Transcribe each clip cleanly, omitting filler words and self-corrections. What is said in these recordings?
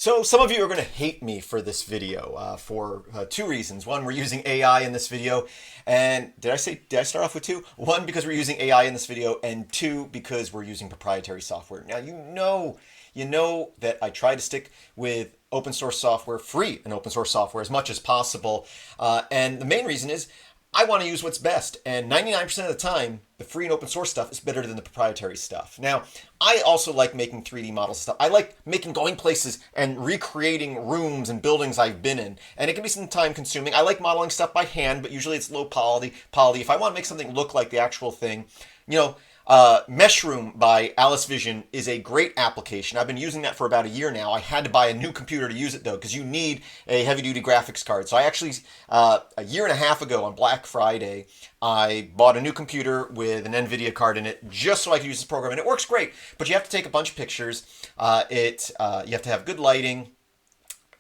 So some of you are going to hate me for this video for two reasons. One, we're using AI in this video, and did I start off with two? One, because we're using AI in this video, and two, because we're using proprietary software. Now you know that I try to stick with open source software, free and open source software as much as possible, and the main reason is I want to use what's best, and 99% of the time, the free and open source stuff is better than the proprietary stuff. Now, I also like making 3D models and stuff. I like going places and recreating rooms and buildings I've been in, and it can be some time consuming. I like modeling stuff by hand, but usually it's low quality. If I want to make something look like the actual thing, you know, Meshroom by Alice Vision is a great application. I've been using that for about a year now. I had to buy a new computer to use it though, because you need a heavy-duty graphics card. So I actually, a year and a half ago on Black Friday, I bought a new computer with an NVIDIA card in it just so I could use this program, and it works great. But you have to take a bunch of pictures. You have to have good lighting.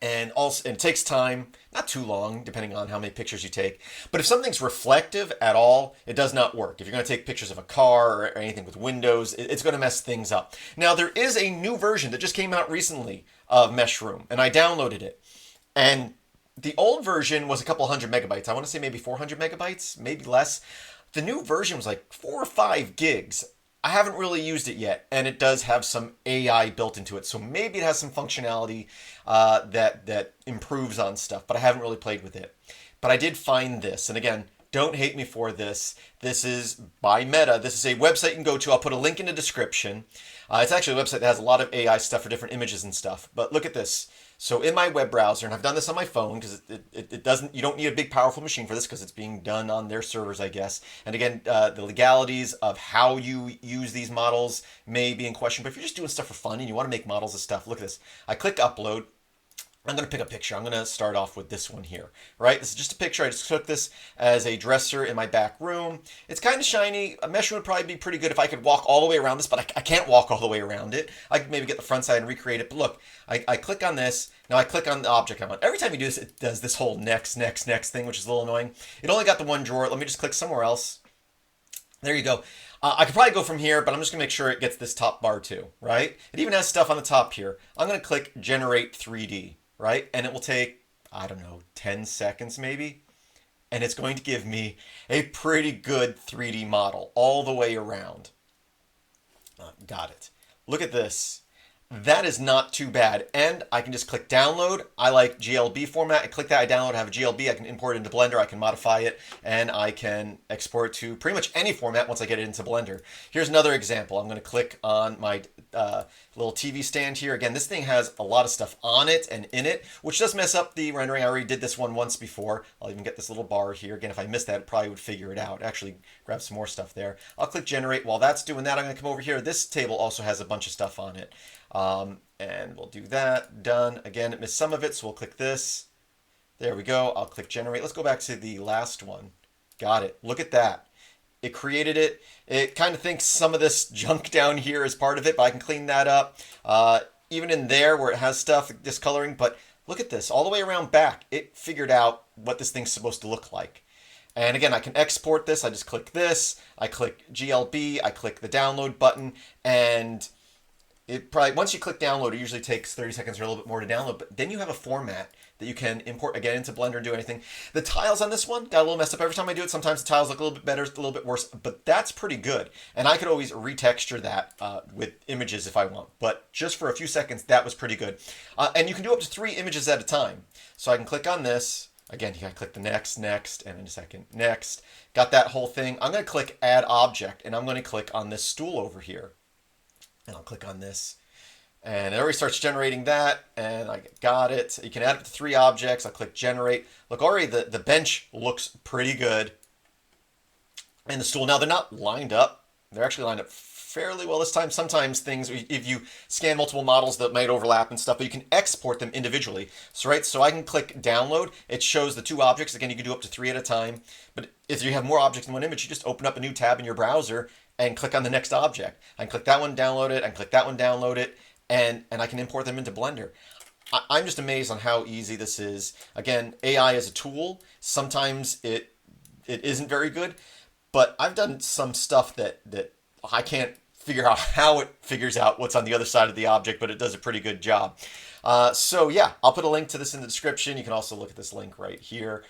And it takes time, not too long, depending on how many pictures you take. But if something's reflective at all, it does not work. If you're going to take pictures of a car or anything with windows, it's going to mess things up. Now, there is a new version that just came out recently of Meshroom, and I downloaded it. And the old version was a couple hundred megabytes. I want to say maybe 400 megabytes, maybe less. The new version was like 4 or 5 gigs. I haven't really used it yet, and it does have some AI built into it, so maybe it has some functionality that improves on stuff, but I haven't really played with it. But I did find this, and again, don't hate me for this. This is by Meta. This is a website you can go to. I'll put a link in the description. It's actually a website that has a lot of AI stuff for different images and stuff. But look at this. So in my web browser, and I've done this on my phone because it doesn't, you don't need a big powerful machine for this because it's being done on their servers, I guess. And again, the legalities of how you use these models may be in question. But if you're just doing stuff for fun and you want to make models of stuff, look at this. I click upload. I'm going to pick a picture. I'm going to start off with this one here, right? This is just a picture. I just took this as a dresser in my back room. It's kind of shiny. A mesh would probably be pretty good if I could walk all the way around this, but I can't walk all the way around it. I could maybe get the front side and recreate it. But look, I click on this. Now I click on the object I want. Every time you do this, it does this whole next thing, which is a little annoying. It only got the one drawer. Let me just click somewhere else. There you go. I could probably go from here, but I'm just going to make sure it gets this top bar too, right? It even has stuff on the top here. I'm going to click Generate 3D. Right? And it will take, I don't know, 10 seconds maybe. And it's going to give me a pretty good 3D model all the way around. Got it. Look at this. That is not too bad. And I can just click download. I like GLB format. I click that, I download, I have a GLB. I can import it into Blender. I can modify it, and I can export it to pretty much any format once I get it into Blender. Here's another example. I'm going to click on my little TV stand here. Again, this thing has a lot of stuff on it and in it, which does mess up the rendering. I already did this one once before. I'll even get this little bar here. Again, if I missed that, it probably would figure it out. Actually, grab some more stuff there. I'll click generate. While that's doing that, I'm going to come over here. This table also has a bunch of stuff on it. And we'll do that. Done. Again, it missed some of it, so we'll click this. There we go. I'll click generate. Let's go back to the last one. Got it. Look at that. It created it. It kind of thinks some of this junk down here is part of it, but I can clean that up. Even in there where it has stuff, discoloring, but look at this. All the way around back, it figured out what this thing's supposed to look like. And again, I can export this. I just click this. I click GLB. I click the download button, and it probably, once you click download, it usually takes 30 seconds or a little bit more to download, but then you have a format that you can import again into Blender and do anything. The tiles on this one got a little messed up every time I do it. Sometimes the tiles look a little bit better, a little bit worse, but that's pretty good. And I could always retexture that with images if I want, but just for a few seconds, that was pretty good. And you can do up to 3 images at a time. So I can click on this. Again, you gotta click the next, and in a second, next. Got that whole thing. I'm gonna click add object, and I'm gonna click on this stool over here. And I'll click on this, and it already starts generating that, and I got it. You can add up to 3 objects. I'll click generate. Look, already the bench looks pretty good. And the stool, now they're not lined up. They're actually lined up fairly well this time. Sometimes things, if you scan multiple models that might overlap and stuff, but you can export them individually. So, right, so I can click download. It shows the 2 objects. Again, you can do up to 3 at a time. But if you have more objects in one image, you just open up a new tab in your browser and click on the next object. I can click that one, download it. I can click that one, download it, and I can import them into Blender. I'm just amazed on how easy this is. Again, AI is a tool. Sometimes it isn't very good, but I've done some stuff that I can't figure out how it figures out what's on the other side of the object, but it does a pretty good job. So yeah, I'll put a link to this in the description. You can also look at this link right here.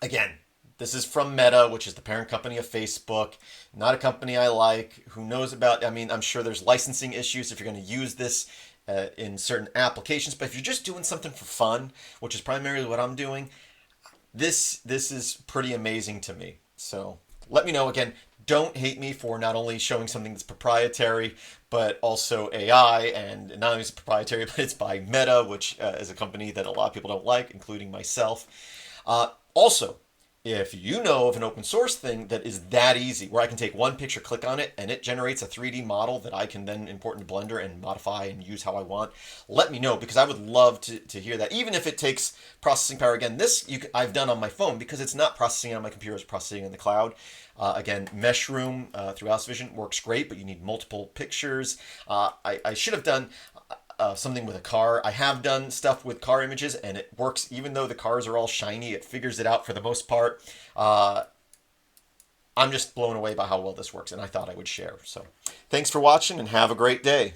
Again, this is from Meta, which is the parent company of Facebook. Not a company I like. Who knows about? I mean, I'm sure there's licensing issues if you're going to use this in certain applications. But if you're just doing something for fun, which is primarily what I'm doing, this is pretty amazing to me. So let me know. Again, don't hate me for not only showing something that's proprietary, but also AI. And not only is it proprietary, but it's by Meta, which is a company that a lot of people don't like, including myself. Also, if you know of an open source thing that is that easy, where I can take one picture, click on it, and it generates a 3D model that I can then import into Blender and modify and use how I want, let me know, because I would love to hear that. Even if it takes processing power. Again, this I've done on my phone because it's not processing on my computer, it's processing in the cloud. Again, Meshroom through Alice Vision works great, but you need multiple pictures. I should have done something with a car. I have done stuff with car images, and it works even though the cars are all shiny. It figures it out for the most part. I'm just blown away by how well this works, and I thought I would share. So thanks for watching, and have a great day.